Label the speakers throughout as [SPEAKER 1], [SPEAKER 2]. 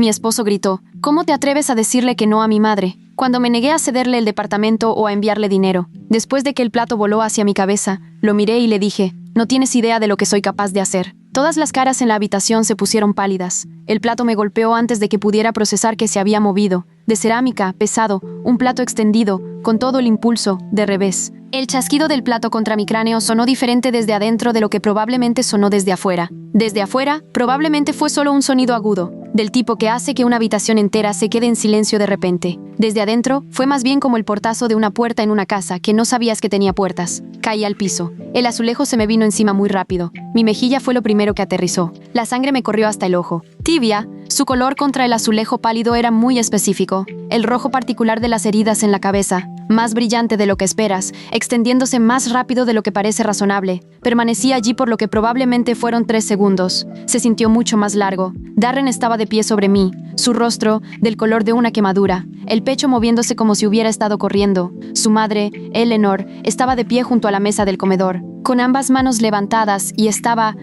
[SPEAKER 1] Mi esposo gritó: ¿Cómo te atreves a decirle que no a mi madre? Cuando me negué a cederle el departamento o a enviarle dinero. Después de que el plato voló hacia mi cabeza, lo miré y le dije: no tienes idea de lo que soy capaz de hacer. Todas las caras en la habitación se pusieron pálidas. El plato me golpeó antes de que pudiera procesar que se había movido. De cerámica, pesado, un plato extendido, con todo el impulso, de revés. El chasquido del plato contra mi cráneo sonó diferente desde adentro de lo que probablemente sonó desde afuera. Desde afuera, probablemente fue solo un sonido agudo, del tipo que hace que una habitación entera se quede en silencio de repente. Desde adentro, fue más bien como el portazo de una puerta en una casa que no sabías que tenía puertas. Caí al piso. El azulejo se me vino encima muy rápido. Mi mejilla fue lo primero que aterrizó. La sangre me corrió hasta el ojo. Tibia, su color contra el azulejo pálido era muy específico. El rojo particular de las heridas en la cabeza, más brillante de lo que esperas, extendiéndose más rápido de lo que parece razonable. Permanecí allí por lo que probablemente fueron 3 segundos. Se sintió mucho más largo. Darren estaba de pie sobre mí, su rostro del color de una quemadura, el pecho moviéndose como si hubiera estado corriendo. Su madre, Eleanor, estaba de pie junto a la mesa del comedor, con ambas manos levantadas y estaba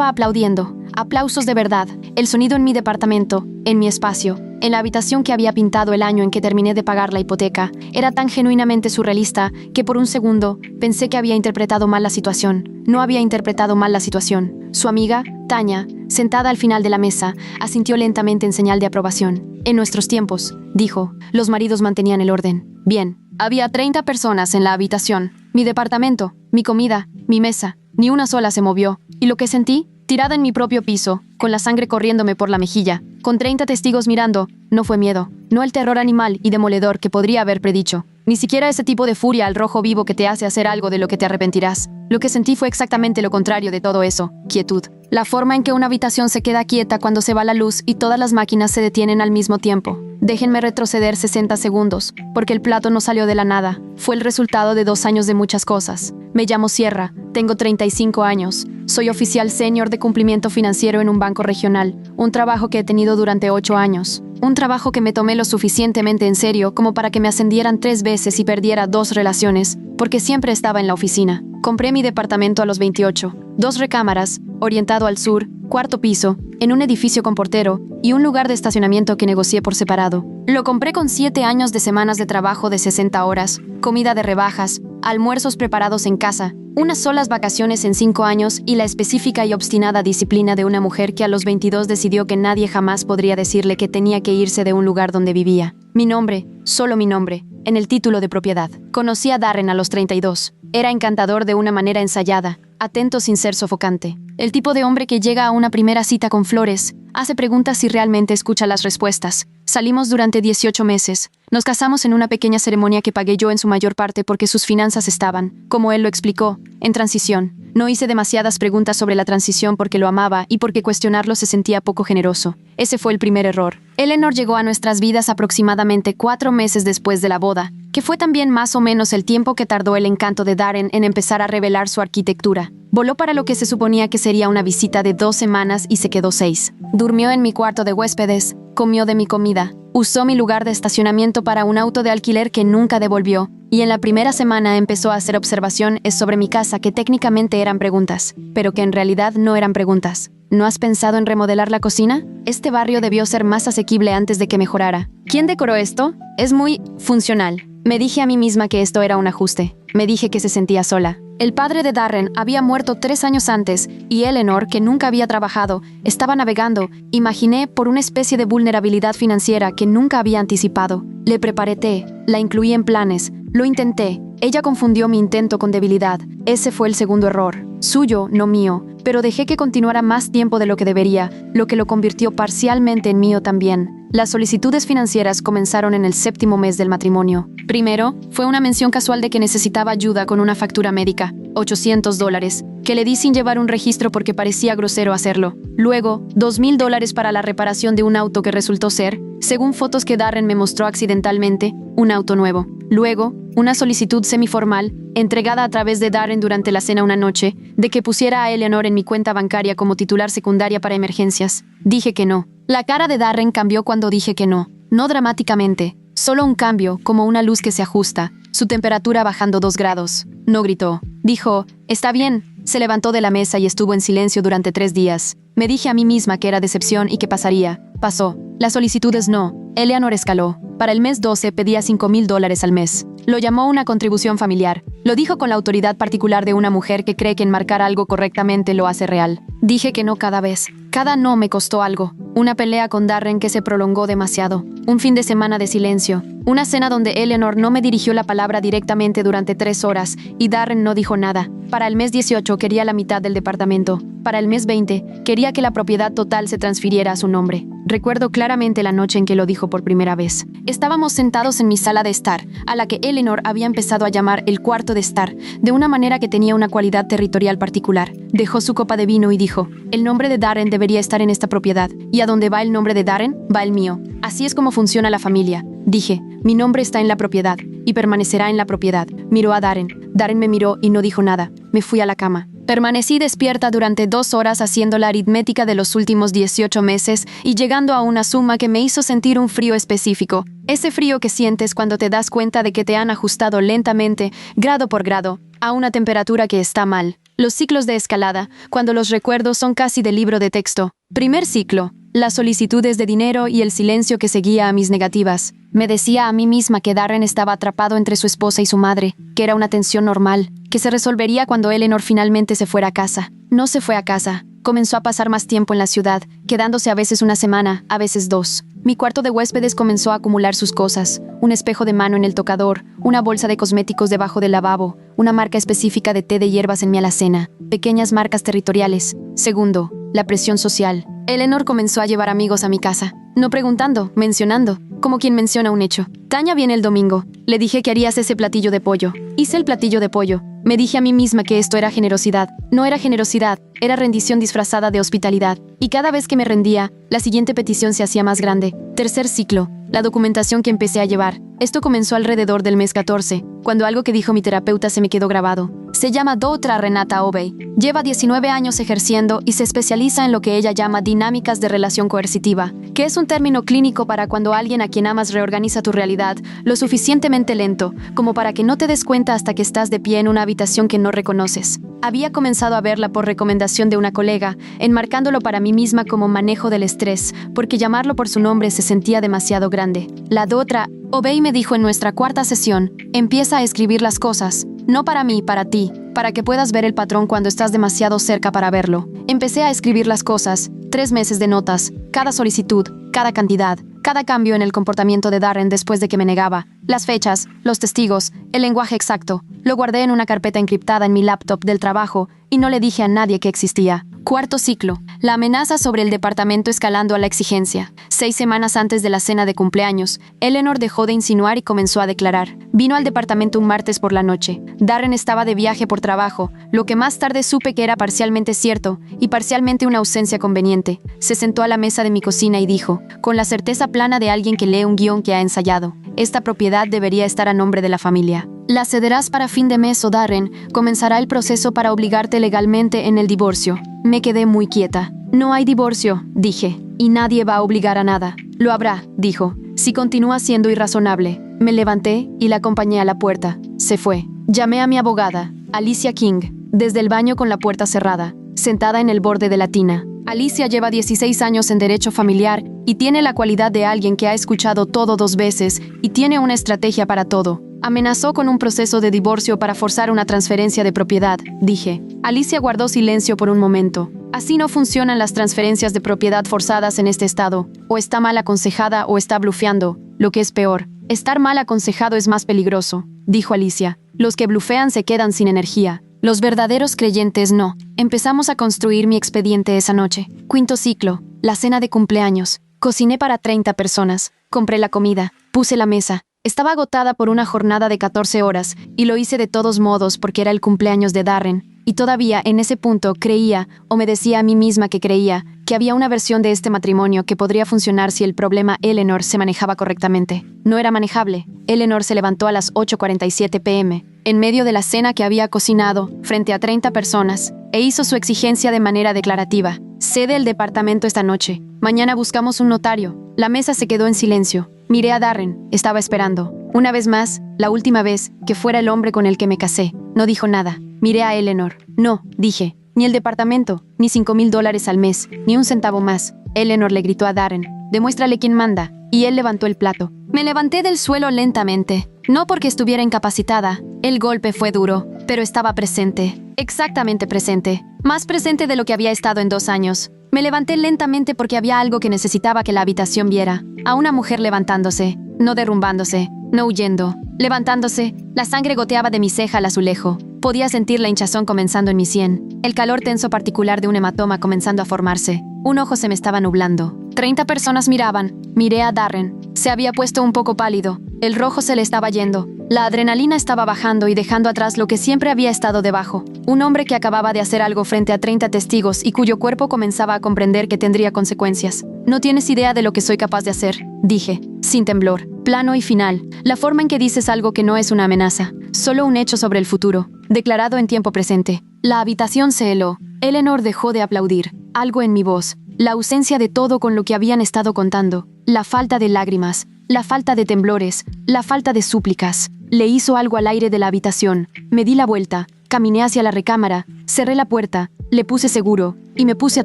[SPEAKER 1] aplaudiendo. Aplausos de verdad. El sonido en mi departamento, en mi espacio, en la habitación que había pintado el año en que terminé de pagar la hipoteca, era tan genuinamente surrealista que por un segundo pensé que había interpretado mal la situación. No había interpretado mal la situación. Su amiga, Tanya, sentada al final de la mesa, asintió lentamente en señal de aprobación. En nuestros tiempos, dijo, los maridos mantenían el orden. Bien, había 30 personas en la habitación. Mi departamento, mi comida, mi mesa. Ni una sola se movió. ¿Y lo que sentí? Tirada en mi propio piso, con la sangre corriéndome por la mejilla, con 30 testigos mirando, no fue miedo, no el terror animal y demoledor que podría haber predicho, ni siquiera ese tipo de furia al rojo vivo que te hace hacer algo de lo que te arrepentirás. Lo que sentí fue exactamente lo contrario de todo eso, quietud. La forma en que una habitación se queda quieta cuando se va la luz y todas las máquinas se detienen al mismo tiempo. Déjenme retroceder 60 segundos, porque el plato no salió de la nada. Fue el resultado de 2 años de muchas cosas. Me llamo Sierra, tengo 35 años. Soy oficial senior de cumplimiento financiero en un banco regional, un trabajo que he tenido durante 8 años. Un trabajo que me tomé lo suficientemente en serio como para que me ascendieran 3 veces y perdiera 2 relaciones, porque siempre estaba en la oficina. Compré mi departamento a los 28, 2 recámaras, orientado al sur, 4º piso, en un edificio con portero y un lugar de estacionamiento que negocié por separado. Lo compré con 7 años de semanas de trabajo de 60 horas, comida de rebajas, almuerzos preparados en casa, unas solas vacaciones en 5 años y la específica y obstinada disciplina de una mujer que a los 22 decidió que nadie jamás podría decirle que tenía que irse de un lugar donde vivía. Mi nombre, solo mi nombre, en el título de propiedad. Conocí a Darren a los 32. Era encantador de una manera ensayada, atento sin ser sofocante. El tipo de hombre que llega a una primera cita con flores, hace preguntas y realmente escucha las respuestas. Salimos durante 18 meses. Nos casamos en una pequeña ceremonia que pagué yo en su mayor parte porque sus finanzas estaban, como él lo explicó, en transición. No hice demasiadas preguntas sobre la transición porque lo amaba y porque cuestionarlo se sentía poco generoso. Ese fue el primer error. Eleanor llegó a nuestras vidas aproximadamente 4 meses después de la boda, que fue también más o menos el tiempo que tardó el encanto de Darren en empezar a revelar su arquitectura. Voló para lo que se suponía que sería una visita de 2 semanas y se quedó 6. Durmió en mi cuarto de huéspedes, comió de mi comida, usó mi lugar de estacionamiento para un auto de alquiler que nunca devolvió, y en la primera semana empezó a hacer observaciones sobre mi casa que técnicamente eran preguntas, pero que en realidad no eran preguntas. ¿No has pensado en remodelar la cocina? Este barrio debió ser más asequible antes de que mejorara. ¿Quién decoró esto? Es muy funcional. Me dije a mí misma que esto era un ajuste. Me dije que se sentía sola. El padre de Darren había muerto 3 años antes y Eleanor, que nunca había trabajado, estaba navegando, imaginé, por una especie de vulnerabilidad financiera que nunca había anticipado. Le preparé té, la incluí en planes, lo intenté. Ella confundió mi intento con debilidad. Ese fue el segundo error. Suyo, no mío, pero dejé que continuara más tiempo de lo que debería, lo que lo convirtió parcialmente en mío también. Las solicitudes financieras comenzaron en el 7º mes del matrimonio. Primero, fue una mención casual de que necesitaba ayuda con una factura médica, $800, que le di sin llevar un registro porque parecía grosero hacerlo. Luego, $2,000 para la reparación de un auto que resultó ser, según fotos que Darren me mostró accidentalmente, un auto nuevo. Luego, una solicitud semiformal, entregada a través de Darren durante la cena una noche, de que pusiera a Eleanor en mi cuenta bancaria como titular secundaria para emergencias. Dije que no. La cara de Darren cambió cuando dije que no. No dramáticamente, solo un cambio, como una luz que se ajusta, su temperatura bajando 2 grados. No gritó. Dijo, «Está bien». Se levantó de la mesa y estuvo en silencio durante 3 días. Me dije a mí misma que era decepción y que pasaría. Pasó. Las solicitudes no. Eleanor escaló. Para el mes 12 pedía $5,000 al mes. Lo llamó una contribución familiar. Lo dijo con la autoridad particular de una mujer que cree que enmarcar algo correctamente lo hace real. Dije que no cada vez. Cada no me costó algo. Una pelea con Darren que se prolongó demasiado. Un fin de semana de silencio. Una cena donde Eleanor no me dirigió la palabra directamente durante 3 horas y Darren no dijo nada. Para el mes 18 quería la mitad del departamento. Para el mes 20 quería que la propiedad total se transfiriera a su nombre. Recuerdo claramente la noche en que lo dijo por primera vez. Estábamos sentados en mi sala de estar, a la que Eleanor había empezado a llamar el cuarto de estar, de una manera que tenía una cualidad territorial particular. Dejó su copa de vino y dijo: el nombre de Darren debería estar en esta propiedad, y a donde va el nombre de Darren, va el mío. Así es como funciona la familia. Dije: mi nombre está en la propiedad, y permanecerá en la propiedad. Miró a Darren. Darren me miró y no dijo nada. Me fui a la cama. Permanecí despierta durante 2 horas haciendo la aritmética de los últimos 18 meses y llegando a una suma que me hizo sentir un frío específico. Ese frío que sientes cuando te das cuenta de que te han ajustado lentamente, grado por grado, a una temperatura que está mal. Los ciclos de escalada, cuando los recuerdos son casi de libro de texto. Primer ciclo: las solicitudes de dinero y el silencio que seguía a mis negativas. Me decía a mí misma que Darren estaba atrapado entre su esposa y su madre, que era una tensión normal, que se resolvería cuando Eleanor finalmente se fuera a casa. No se fue a casa. Comenzó a pasar más tiempo en la ciudad, quedándose a veces una semana, a veces 2. Mi cuarto de huéspedes comenzó a acumular sus cosas: un espejo de mano en el tocador, una bolsa de cosméticos debajo del lavabo, una marca específica de té de hierbas en mi alacena, pequeñas marcas territoriales. Segundo, la presión social. Eleanor comenzó a llevar amigos a mi casa, no preguntando, mencionando, como quien menciona un hecho. Tanya viene el domingo. Le dije que harías ese platillo de pollo. Hice el platillo de pollo. Me dije a mí misma que esto era generosidad. No era generosidad, era rendición disfrazada de hospitalidad. Y cada vez que me rendía, la siguiente petición se hacía más grande. Tercer ciclo: la documentación que empecé a llevar. Esto comenzó alrededor del mes 14, cuando algo que dijo mi terapeuta se me quedó grabado. Se llama Dr. Renata Obey. Lleva 19 años ejerciendo y se especializa en lo que ella llama dinámicas de relación coercitiva, que es un término clínico para cuando alguien a quien amas reorganiza tu realidad lo suficientemente lento como para que no te des cuenta hasta que estás de pie en una habitación que no reconoces. Había comenzado a verla por recomendación de una colega, enmarcándolo para mí misma como manejo del estrés, porque llamarlo por su nombre se sentía demasiado grande. La Dr. Obey me dijo en nuestra 4ª sesión: empieza a escribir las cosas, no para mí, para ti, para que puedas ver el patrón cuando estás demasiado cerca para verlo. Empecé a escribir las cosas, 3 meses de notas, cada solicitud, cada cantidad, cada cambio en el comportamiento de Darren después de que me negaba, las fechas, los testigos, el lenguaje exacto. Lo guardé en una carpeta encriptada en mi laptop del trabajo y no le dije a nadie que existía. 4º ciclo: la amenaza sobre el departamento escalando a la exigencia. 6 semanas antes de la cena de cumpleaños, Eleanor dejó de insinuar y comenzó a declarar. Vino al departamento un martes por la noche. Darren estaba de viaje por trabajo, lo que más tarde supe que era parcialmente cierto y parcialmente una ausencia conveniente. Se sentó a la mesa de mi cocina y dijo, con la certeza plana de alguien que lee un guión que ha ensayado: esta propiedad debería estar a nombre de la familia. La cederás para fin de mes o Darren comenzará el proceso para obligarte legalmente en el divorcio. Me quedé muy quieta. No hay divorcio, dije, y nadie va a obligar a nada. Lo habrá, dijo, si continúa siendo irrazonable. Me levanté y la acompañé a la puerta. Se fue. Llamé a mi abogada, Alicia King, desde el baño con la puerta cerrada, sentada en el borde de la tina. Alicia lleva 16 años en derecho familiar y tiene la cualidad de alguien que ha escuchado todo 2 veces y tiene una estrategia para todo. Amenazó con un proceso de divorcio para forzar una transferencia de propiedad, dije. Alicia guardó silencio por un momento. Así no funcionan las transferencias de propiedad forzadas en este estado. O está mal aconsejada o está blufeando. Lo que es peor, estar mal aconsejado es más peligroso, dijo Alicia. Los que blufean se quedan sin energía. Los verdaderos creyentes no. Empezamos a construir mi expediente esa noche. 5º ciclo, la cena de cumpleaños. Cociné para 30 personas. Compré la comida. Puse la mesa. Estaba agotada por una jornada de 14 horas y lo hice de todos modos porque era el cumpleaños de Darren. Y todavía en ese punto creía, o me decía a mí misma que creía, que había una versión de este matrimonio que podría funcionar si el problema Eleanor se manejaba correctamente. No era manejable. Eleanor se levantó a las 8:47 p.m., en medio de la cena que había cocinado, frente a 30 personas, e hizo su exigencia de manera declarativa. Cede el departamento esta noche. Mañana buscamos un notario. La mesa se quedó en silencio. Miré a Darren. Estaba esperando. Una vez más, la última vez, que fuera el hombre con el que me casé. No dijo nada. Miré a Eleanor. No, dije. ni el departamento, ni $5,000 al mes, ni un centavo más. Eleanor le gritó a Darren, demuéstrale quién manda, y él levantó el plato. Me levanté del suelo lentamente, no porque estuviera incapacitada. El golpe fue duro, pero estaba presente, exactamente presente, más presente de lo que había estado en 2 años. Me levanté lentamente porque había algo que necesitaba que la habitación viera, a una mujer levantándose, no derrumbándose, no huyendo, levantándose. La sangre goteaba de mi ceja al azulejo. Podía sentir la hinchazón comenzando en mi sien, el calor tenso particular de un hematoma comenzando a formarse. Un ojo se me estaba nublando. 30 personas miraban. Miré a Darren. Se había puesto un poco pálido. El rojo se le estaba yendo. La adrenalina estaba bajando y dejando atrás lo que siempre había estado debajo. Un hombre que acababa de hacer algo frente a 30 testigos y cuyo cuerpo comenzaba a comprender que tendría consecuencias. No tienes idea de lo que soy capaz de hacer, dije, sin temblor. Plano y final. La forma en que dices algo que no es una amenaza, solo un hecho sobre el futuro, declarado en tiempo presente. La habitación se heló. Eleanor dejó de aplaudir. Algo en mi voz. La ausencia de todo con lo que habían estado contando. La falta de lágrimas. La falta de temblores. La falta de súplicas. Le hizo algo al aire de la habitación. Me di la vuelta. Caminé hacia la recámara. Cerré la puerta. Le puse seguro. Y me puse a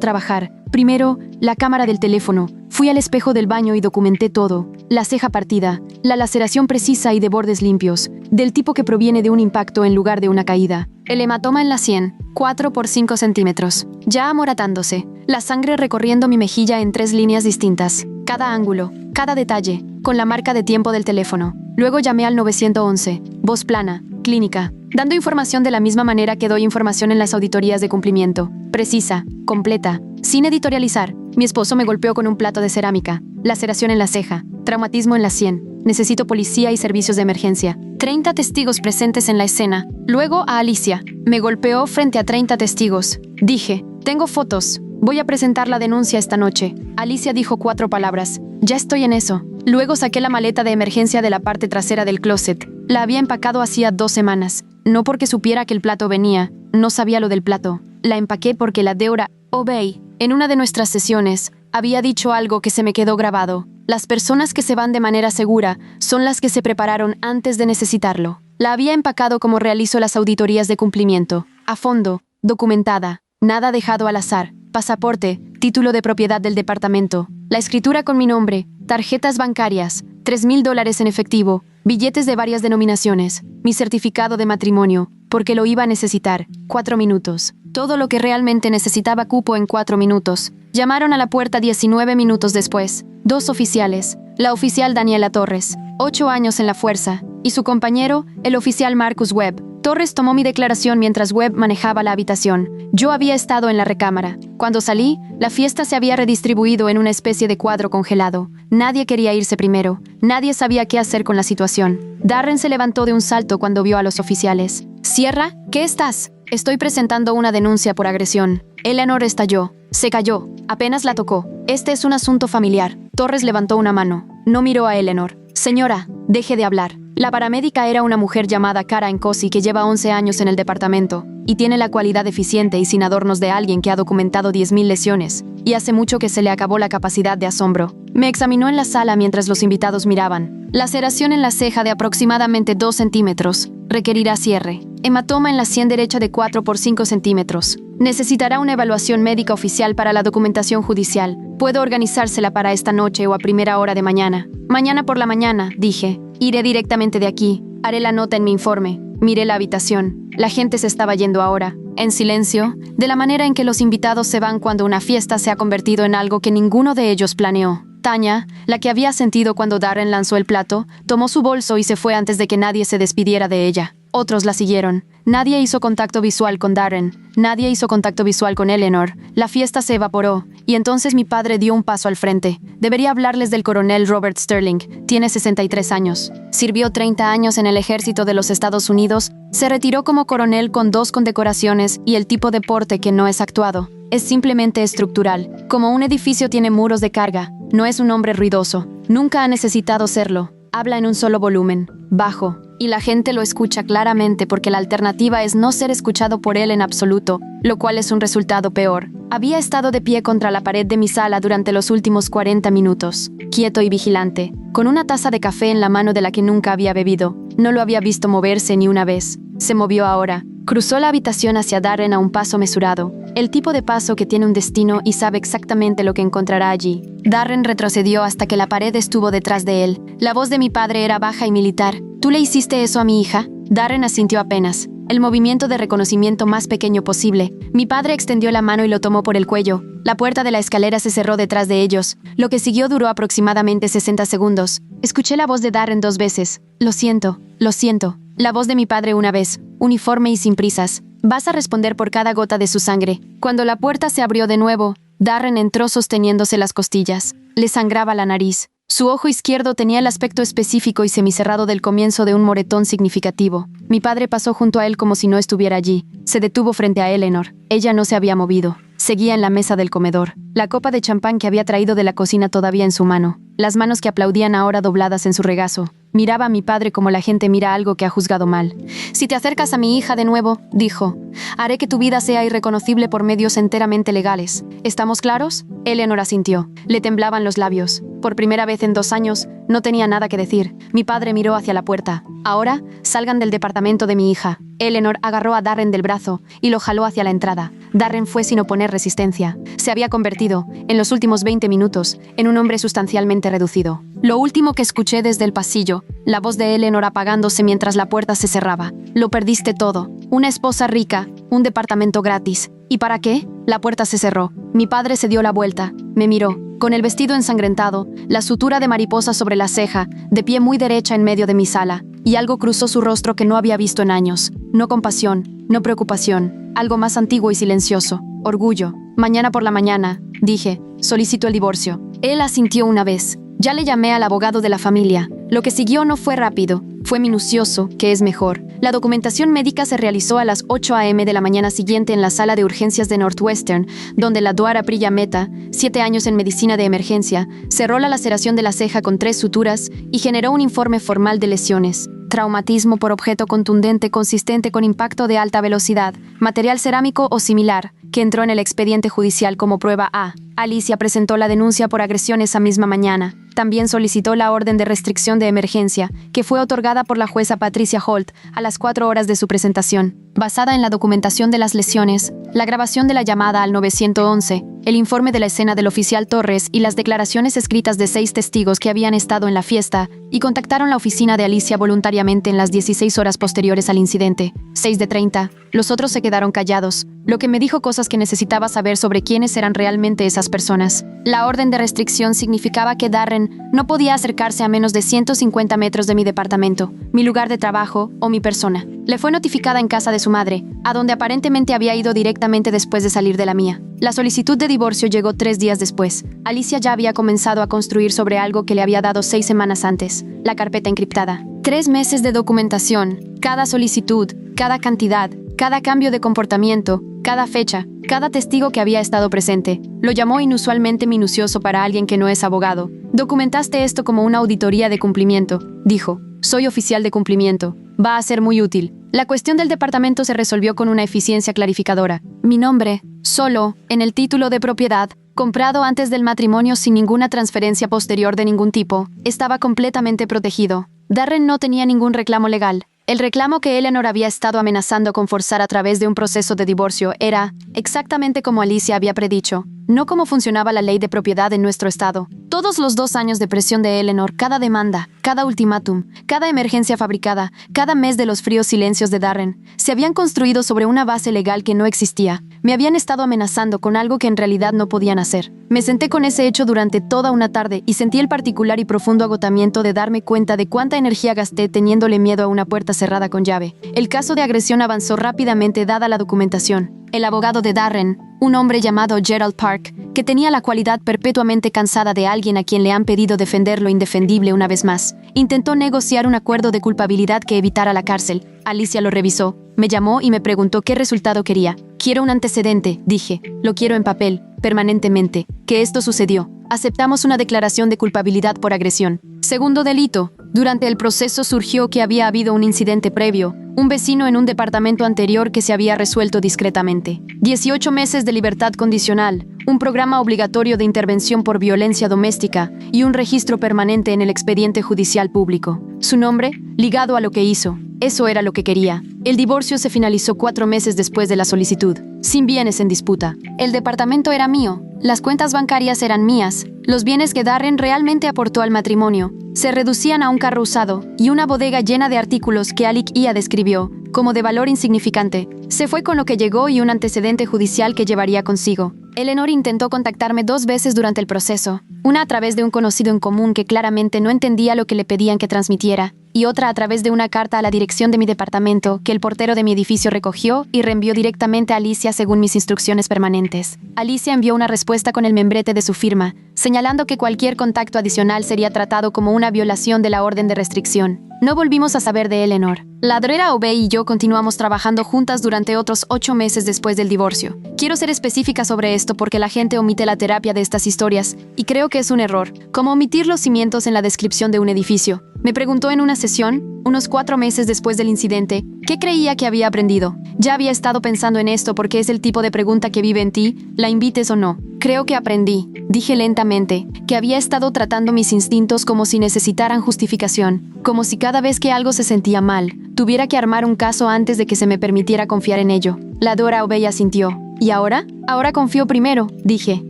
[SPEAKER 1] trabajar. Primero, la cámara del teléfono. Fui al espejo del baño y documenté todo. La ceja partida, la laceración precisa y de bordes limpios, del tipo que proviene de un impacto en lugar de una caída. El hematoma en la sien, 4 por 5 centímetros, ya amoratándose. La sangre recorriendo mi mejilla en 3 líneas distintas. Cada ángulo, cada detalle, con la marca de tiempo del teléfono. Luego llamé al 911, voz plana, clínica, dando información de la misma manera que doy información en las auditorías de cumplimiento. Precisa, completa, sin editorializar. Mi esposo me golpeó con un plato de cerámica, laceración en la ceja, traumatismo en la sien. Necesito policía y servicios de emergencia. 30 testigos presentes en la escena. Luego a Alicia. Me golpeó frente a 30 testigos. Dije, tengo fotos. Voy a presentar la denuncia esta noche. Alicia dijo 4 palabras. Ya estoy en eso. Luego saqué la maleta de emergencia de la parte trasera del closet. La había empacado hacía 2 semanas. No porque supiera que el plato venía. No sabía lo del plato. La empaqué porque la Deora Obey, en una de nuestras sesiones, había dicho algo que se me quedó grabado. Las personas que se van de manera segura son las que se prepararon antes de necesitarlo. La había empacado como realizo las auditorías de cumplimiento. A fondo, documentada, nada dejado al azar. Pasaporte, título de propiedad del departamento, la escritura con mi nombre, tarjetas bancarias, $3,000 en efectivo, billetes de varias denominaciones, mi certificado de matrimonio, porque lo iba a necesitar. 4 minutos. Todo lo que realmente necesitaba cupo en 4 minutos. Llamaron a la puerta 19 minutos después. 2 oficiales. La oficial Daniela Torres, 8 años en la fuerza, y su compañero, el oficial Marcus Webb. Torres tomó mi declaración mientras Webb manejaba la habitación. Yo había estado en la recámara. Cuando salí, la fiesta se había redistribuido en una especie de cuadro congelado. Nadie quería irse primero. Nadie sabía qué hacer con la situación. Darren se levantó de un salto cuando vio a los oficiales. «Sierra, ¿qué estás?» «Estoy presentando una denuncia por agresión». Eleanor estalló. Se cayó. Apenas la tocó. «Este es un asunto familiar». Torres levantó una mano. No miró a Eleanor. «Señora, deje de hablar». La paramédica era una mujer llamada Cara Nkosi que lleva 11 años en el departamento y tiene la cualidad eficiente y sin adornos de alguien que ha documentado 10,000 lesiones y hace mucho que se le acabó la capacidad de asombro. Me examinó en la sala mientras los invitados miraban. Laceración en la ceja de aproximadamente 2 centímetros. Requerirá cierre. Hematoma en la sien derecha de 4 por 5 centímetros. Necesitará una evaluación médica oficial para la documentación judicial. Puedo organizársela para esta noche o a primera hora de mañana. Mañana por la mañana, dije. Iré directamente de aquí. Haré la nota en mi informe. Miré la habitación. La gente se estaba yendo ahora, en silencio, de la manera en que los invitados se van cuando una fiesta se ha convertido en algo que ninguno de ellos planeó. Tanya, la que había sentido cuando Darren lanzó el plato, tomó su bolso y se fue antes de que nadie se despidiera de ella. Otros la siguieron. Nadie hizo contacto visual con Darren. Nadie hizo contacto visual con Eleanor. La fiesta se evaporó, y entonces mi padre dio un paso al frente. Debería hablarles del coronel Robert Sterling. Tiene 63 años. Sirvió 30 años en el ejército de los Estados Unidos. Se retiró como coronel con 2 condecoraciones y el tipo de porte que no es actuado. Es simplemente estructural. Como un edificio tiene muros de carga. No es un hombre ruidoso. Nunca ha necesitado serlo. Habla en un solo volumen, bajo, y la gente lo escucha claramente porque la alternativa es no ser escuchado por él en absoluto, lo cual es un resultado peor. Había estado de pie contra la pared de mi sala durante los últimos 40 minutos, quieto y vigilante, con una taza de café en la mano de la que nunca había bebido. No lo había visto moverse ni una vez. Se movió ahora, Cruzó la habitación hacia Darren a un paso mesurado, el tipo de paso que tiene un destino y sabe exactamente lo que encontrará allí. Darren retrocedió hasta que la pared estuvo detrás de él. La voz de mi padre era baja y militar. ¿Tú le hiciste eso a mi hija? Darren asintió apenas. El movimiento de reconocimiento más pequeño posible. Mi padre extendió la mano y lo tomó por el cuello. La puerta de la escalera se cerró detrás de ellos. Lo que siguió duró aproximadamente 60 segundos. Escuché la voz de Darren 2 veces. Lo siento, lo siento. La voz de mi padre una vez, uniforme y sin prisas. Vas a responder por cada gota de su sangre. Cuando la puerta se abrió de nuevo, Darren entró sosteniéndose las costillas. Le sangraba la nariz. Su ojo izquierdo tenía el aspecto específico y semicerrado del comienzo de un moretón significativo. Mi padre pasó junto a él como si no estuviera allí. Se detuvo frente a Eleanor. Ella no se había movido. Seguía en la mesa del comedor, la copa de champán que había traído de la cocina todavía en su mano, las manos que aplaudían ahora dobladas en su regazo. Miraba a mi padre como la gente mira algo que ha juzgado mal. «Si te acercas a mi hija de nuevo», dijo, «haré que tu vida sea irreconocible por medios enteramente legales. ¿Estamos claros?» Eleanor asintió. Le temblaban los labios. Por primera vez en 2 años, no tenía nada que decir. Mi padre miró hacia la puerta. «Ahora, salgan del departamento de mi hija». Eleanor agarró a Darren del brazo y lo jaló hacia la entrada. Darren fue sin oponer resistencia. Se había convertido, en los últimos 20 minutos, en un hombre sustancialmente reducido. Lo último que escuché desde el pasillo, la voz de Eleanor apagándose mientras la puerta se cerraba. «Lo perdiste todo. Una esposa rica, un departamento gratis. ¿Y para qué?» La puerta se cerró. Mi padre se dio la vuelta. Me miró. Con el vestido ensangrentado, la sutura de mariposa sobre la ceja, de pie muy derecha en medio de mi sala, y algo cruzó su rostro que no había visto en años. No compasión, no preocupación, algo más antiguo y silencioso. Orgullo. «Mañana por la mañana», dije, «solicito el divorcio». Él asintió una vez. Ya le llamé al abogado de la familia. Lo que siguió no fue rápido, fue minucioso, que es mejor. La documentación médica se realizó a las 8 a.m. de la mañana siguiente en la sala de urgencias de Northwestern, donde la Dwara Priya Mehta, 7 años en medicina de emergencia, cerró la laceración de la ceja con 3 suturas y generó un informe formal de lesiones. Traumatismo por objeto contundente consistente con impacto de alta velocidad, material cerámico o similar, que entró en el expediente judicial como prueba A. Alicia presentó la denuncia por agresión esa misma mañana. También solicitó la orden de restricción de emergencia, que fue otorgada por la jueza Patricia Holt a las 4 horas de su presentación. Basada en la documentación de las lesiones, la grabación de la llamada al 911, el informe de la escena del oficial Torres y las declaraciones escritas de 6 testigos que habían estado en la fiesta y contactaron la oficina de Alicia voluntariamente en las 16 horas posteriores al incidente, 6 de 30. Los otros se quedaron callados, lo que me dijo cosas que necesitaba saber sobre quiénes eran realmente esas personas. La orden de restricción significaba que Darren no podía acercarse a menos de 150 metros de mi departamento, mi lugar de trabajo o mi persona. Le fue notificada en casa de su madre, a donde aparentemente había ido directamente después de salir de la mía. La solicitud de divorcio llegó 3 días después. Alicia ya había comenzado a construir sobre algo que le había dado 6 semanas antes, la carpeta encriptada. 3 meses de documentación, cada solicitud, cada cantidad, cada cambio de comportamiento, cada fecha, cada testigo que había estado presente. Lo llamó inusualmente minucioso para alguien que no es abogado. «Documentaste esto como una auditoría de cumplimiento», dijo. «Soy oficial de cumplimiento. Va a ser muy útil». La cuestión del departamento se resolvió con una eficiencia clarificadora. Mi nombre, solo, en el título de propiedad, comprado antes del matrimonio sin ninguna transferencia posterior de ningún tipo, estaba completamente protegido. Darren no tenía ningún reclamo legal. El reclamo que Eleanor había estado amenazando con forzar a través de un proceso de divorcio era, exactamente como Alicia había predicho, no cómo funcionaba la ley de propiedad en nuestro estado. Todos los 2 años de presión de Eleanor, cada demanda, cada ultimátum, cada emergencia fabricada, cada mes de los fríos silencios de Darren, se habían construido sobre una base legal que no existía. Me habían estado amenazando con algo que en realidad no podían hacer. Me senté con ese hecho durante toda una tarde y sentí el particular y profundo agotamiento de darme cuenta de cuánta energía gasté teniéndole miedo a una puerta cerrada con llave. El caso de agresión avanzó rápidamente dada la documentación. El abogado de Darren, un hombre llamado Gerald Park, que tenía la cualidad perpetuamente cansada de alguien a quien le han pedido defender lo indefendible una vez más, intentó negociar un acuerdo de culpabilidad que evitara la cárcel. Alicia lo revisó, me llamó y me preguntó qué resultado quería. «Quiero un antecedente», dije. «Lo quiero en papel, permanentemente. Que esto sucedió. Aceptamos una declaración de culpabilidad por agresión. Segundo delito. Durante el proceso surgió que había habido un incidente previo, un vecino en un departamento anterior que se había resuelto discretamente. 18 meses de libertad condicional, un programa obligatorio de intervención por violencia doméstica y un registro permanente en el expediente judicial público. Su nombre, ligado a lo que hizo. Eso era lo que quería. El divorcio se finalizó 4 meses después de la solicitud, sin bienes en disputa. El departamento era mío, las cuentas bancarias eran mías, los bienes que Darren realmente aportó al matrimonio se reducían a un carro usado y una bodega llena de artículos que Alec Ia describió como de valor insignificante. Se fue con lo que llegó y un antecedente judicial que llevaría consigo. Eleanor intentó contactarme 2 veces durante el proceso, una a través de un conocido en común que claramente no entendía lo que le pedían que transmitiera, y otra a través de una carta a la dirección de mi departamento que el portero de mi edificio recogió y reenvió directamente a Alicia según mis instrucciones permanentes. Alicia envió una respuesta con el membrete de su firma, señalando que cualquier contacto adicional sería tratado como una violación de la orden de restricción. No volvimos a saber de Eleanor. La Ladrera Obey y yo continuamos trabajando juntas durante otros 8 meses después del divorcio. Quiero ser específica sobre esto porque la gente omite la terapia de estas historias, y creo que es un error, como omitir los cimientos en la descripción de un edificio. Me preguntó en una sesión, unos 4 meses después del incidente, ¿qué creía que había aprendido? Ya había estado pensando en esto porque es el tipo de pregunta que vive en ti, la invites o no. Creo que aprendí, dije lentamente, que había estado tratando mis instintos como si necesitaran justificación, como si cada vez que algo se sentía mal, tuviera que armar un caso antes de que se me permitiera confiar en ello. La Dora Obey asintió. ¿Y ahora? Ahora confío primero, dije,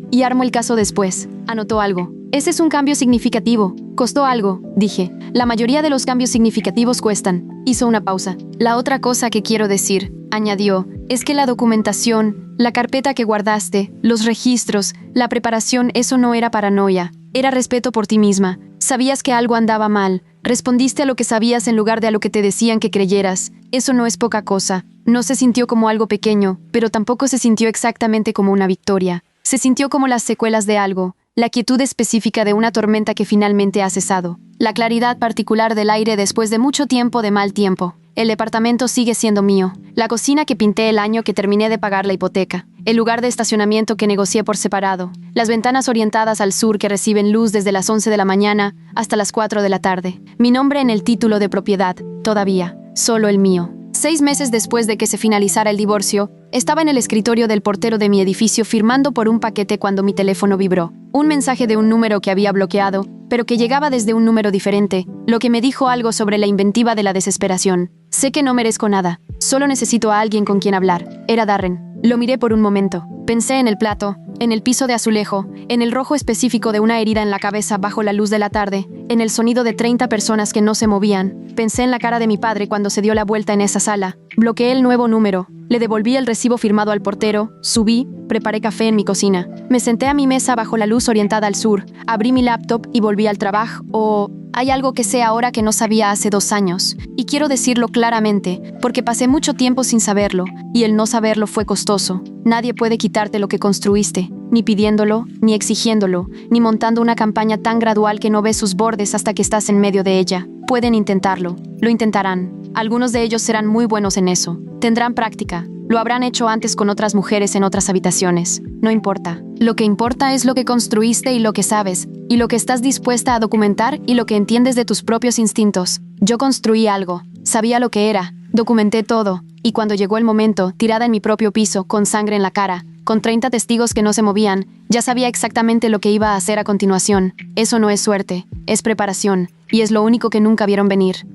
[SPEAKER 1] y armo el caso después. Anotó algo. Ese es un cambio significativo. Costó algo, dije. La mayoría de los cambios significativos cuestan. Hizo una pausa. La otra cosa que quiero decir, añadió, es que la documentación, la carpeta que guardaste, los registros, la preparación, eso no era paranoia. Era respeto por ti misma. Sabías que algo andaba mal. Respondiste a lo que sabías en lugar de a lo que te decían que creyeras. Eso no es poca cosa. No se sintió como algo pequeño, pero tampoco se sintió exactamente como una victoria. Se sintió como las secuelas de algo, la quietud específica de una tormenta que finalmente ha cesado, la claridad particular del aire después de mucho tiempo de mal tiempo. El departamento sigue siendo mío, la cocina que pinté el año que terminé de pagar la hipoteca, el lugar de estacionamiento que negocié por separado, las ventanas orientadas al sur que reciben luz desde las 11 de la mañana hasta las 4 de la tarde. Mi nombre en el título de propiedad, todavía, solo el mío. 6 meses después de que se finalizara el divorcio, estaba en el escritorio del portero de mi edificio firmando por un paquete cuando mi teléfono vibró. Un mensaje de un número que había bloqueado, pero que llegaba desde un número diferente, lo que me dijo algo sobre la inventiva de la desesperación. Sé que no merezco nada, solo necesito a alguien con quien hablar. Era Darren. Lo miré por un momento. Pensé en el plato, en el piso de azulejo, en el rojo específico de una herida en la cabeza bajo la luz de la tarde, en el sonido de 30 personas que no se movían. Pensé en la cara de mi padre cuando se dio la vuelta en esa sala. Bloqueé el nuevo número. Le devolví el recibo firmado al portero, subí, preparé café en mi cocina. Me senté a mi mesa bajo la luz orientada al sur, abrí mi laptop y volví al trabajo. Hay algo que sé ahora que no sabía hace 2 años, y quiero decirlo claramente, porque pasé mucho tiempo sin saberlo, y el no saberlo fue costoso. Nadie puede quitarte lo que construiste, ni pidiéndolo, ni exigiéndolo, ni montando una campaña tan gradual que no ves sus bordes hasta que estás en medio de ella. Pueden intentarlo, lo intentarán. Algunos de ellos serán muy buenos en eso. Tendrán práctica. Lo habrán hecho antes con otras mujeres en otras habitaciones. No importa. Lo que importa es lo que construiste y lo que sabes, y lo que estás dispuesta a documentar y lo que entiendes de tus propios instintos. Yo construí algo. Sabía lo que era. Documenté todo. Y cuando llegó el momento, tirada en mi propio piso, con sangre en la cara, con 30 testigos que no se movían, ya sabía exactamente lo que iba a hacer a continuación. Eso no es suerte, es preparación, y es lo único que nunca vieron venir.